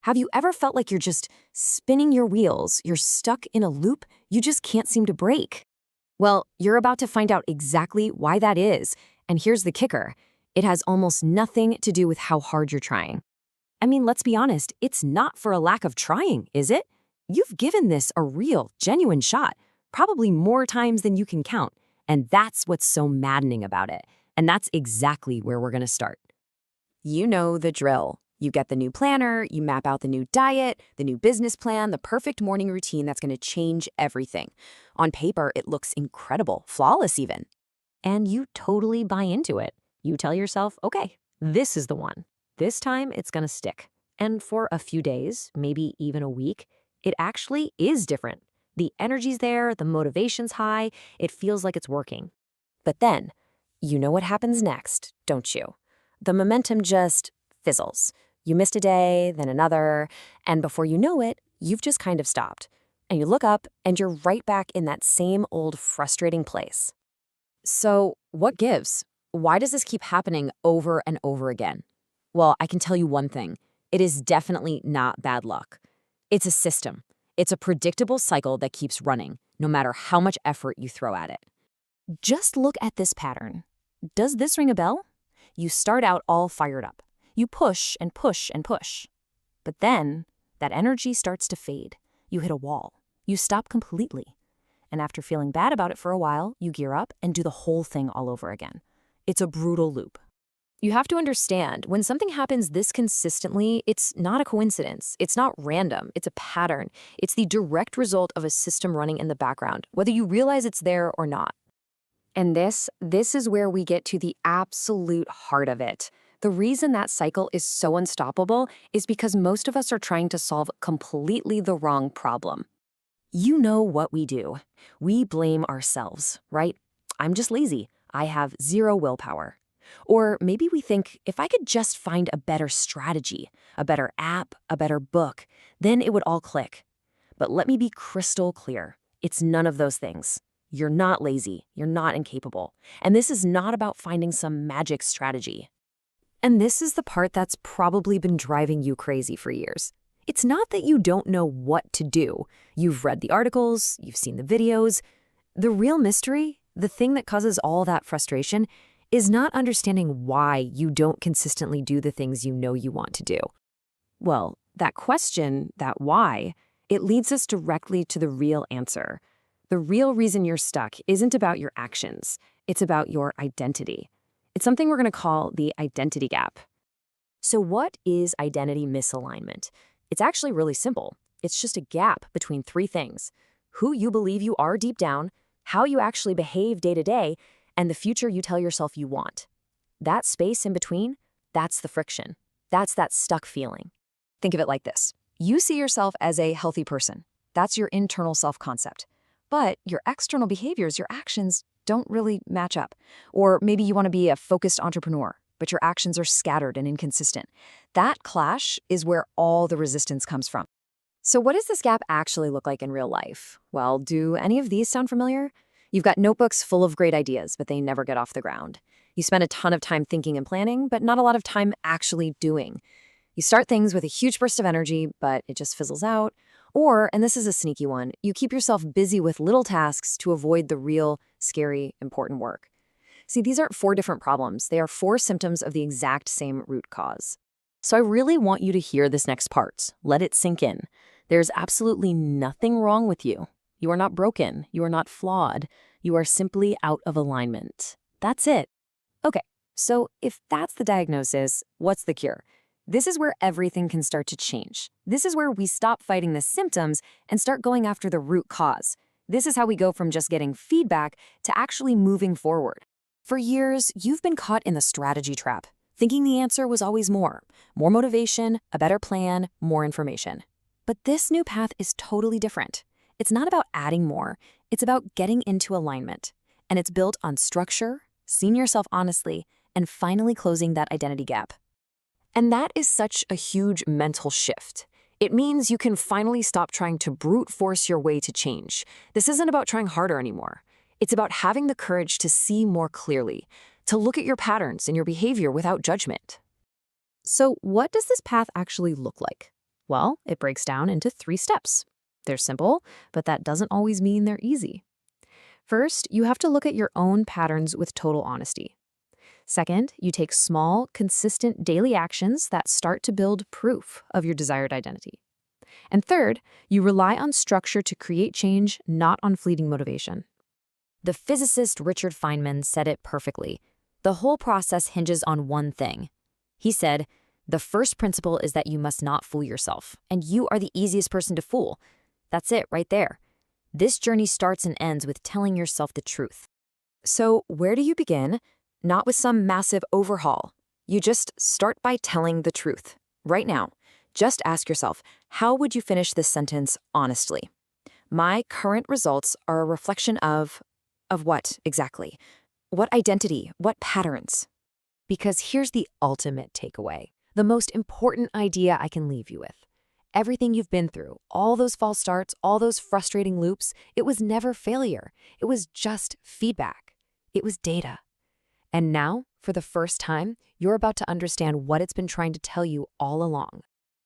Have you ever felt like you're just spinning your wheels, you're stuck in a loop you just can't seem to break? Well, you're about to find out exactly why that is, and here's the kicker. It has almost nothing to do with how hard you're trying. I mean, let's be honest, it's not for a lack of trying, is it? You've given this a real, genuine shot, probably more times than you can count, and that's what's so maddening about it. And that's exactly where we're going to start. You know the drill. You get the new planner, you map out the new diet, the new business plan, the perfect morning routine that's going to change everything. On paper, it looks incredible, flawless even. And you totally buy into it. You tell yourself, okay, this is the one. This time it's going to stick. And for a few days, maybe even a week, it actually is different. The energy's there, the motivation's high, it feels like it's working. But then, you know what happens next, don't you? The momentum just fizzles. You missed a day, then another, and before you know it, you've just kind of stopped. And you look up, and you're right back in that same old frustrating place. So, what gives? Why does this keep happening over and over again? Well, I can tell you one thing. It is definitely not bad luck. It's a system. It's a predictable cycle that keeps running, no matter how much effort you throw at it. Just look at this pattern. Does this ring a bell? You start out all fired up. You push and push and push. But then, that energy starts to fade. You hit a wall. You stop completely. And after feeling bad about it for a while, you gear up and do the whole thing all over again. It's a brutal loop. You have to understand, when something happens this consistently, it's not a coincidence. It's not random. It's a pattern. It's the direct result of a system running in the background, whether you realize it's there or not. And this is where we get to the absolute heart of it. The reason that cycle is so unstoppable is because most of us are trying to solve completely the wrong problem. You know what we do. We blame ourselves, right? I'm just lazy. I have zero willpower. Or maybe we think, if I could just find a better strategy, a better app, a better book, then it would all click. But let me be crystal clear. It's none of those things. You're not lazy. You're not incapable. And this is not about finding some magic strategy. And this is the part that's probably been driving you crazy for years. It's not that you don't know what to do. You've read the articles, you've seen the videos. The real mystery, the thing that causes all that frustration, is not understanding why you don't consistently do the things you know you want to do. Well, that question, that why, it leads us directly to the real answer. The real reason you're stuck isn't about your actions. It's about your identity. It's something we're going to call the identity gap. So what is identity misalignment? It's actually really simple. It's just a gap between three things: who you believe you are deep down, how you actually behave day to day, and the future you tell yourself you want. That space in between, that's the friction. That's that stuck feeling. Think of it like this. You see yourself as a healthy person. That's your internal self-concept. But your external behaviors, your actions, don't really match up. Or maybe you want to be a focused entrepreneur, but your actions are scattered and inconsistent. That clash is where all the resistance comes from. So what does this gap actually look like in real life? Well, do any of these sound familiar? You've got notebooks full of great ideas, but they never get off the ground. You spend a ton of time thinking and planning, but not a lot of time actually doing. You start things with a huge burst of energy, but it just fizzles out. Or, and this is a sneaky one, you keep yourself busy with little tasks to avoid the real, scary, important work. See, these aren't four different problems. They are four symptoms of the exact same root cause. So I really want you to hear this next part. Let it sink in. There's absolutely nothing wrong with you. You are not broken. You are not flawed. You are simply out of alignment. That's it. Okay, so if that's the diagnosis, what's the cure? This is where everything can start to change. This is where we stop fighting the symptoms and start going after the root cause. This is how we go from just getting feedback to actually moving forward. For years, you've been caught in the strategy trap, thinking the answer was always more motivation, a better plan, more information. But this new path is totally different. It's not about adding more. It's about getting into alignment. And it's built on structure, seeing yourself honestly, and finally closing that identity gap. And that is such a huge mental shift. It means you can finally stop trying to brute force your way to change. This isn't about trying harder anymore. It's about having the courage to see more clearly, to look at your patterns and your behavior without judgment. So what does this path actually look like? Well, it breaks down into 3 steps. They're simple, but that doesn't always mean they're easy. First, you have to look at your own patterns with total honesty. Second, you take small, consistent daily actions that start to build proof of your desired identity. And third, you rely on structure to create change, not on fleeting motivation. The physicist Richard Feynman said it perfectly. The whole process hinges on one thing. He said, "The first principle is that you must not fool yourself, and you are the easiest person to fool." That's it right there. This journey starts and ends with telling yourself the truth. So, where do you begin? Not with some massive overhaul. You just start by telling the truth. Right now, just ask yourself, how would you finish this sentence honestly? My current results are a reflection of what exactly? What identity? What patterns? Because here's the ultimate takeaway, the most important idea I can leave you with. Everything you've been through, all those false starts, all those frustrating loops, it was never failure. It was just feedback. It was data. And now, for the first time, you're about to understand what it's been trying to tell you all along.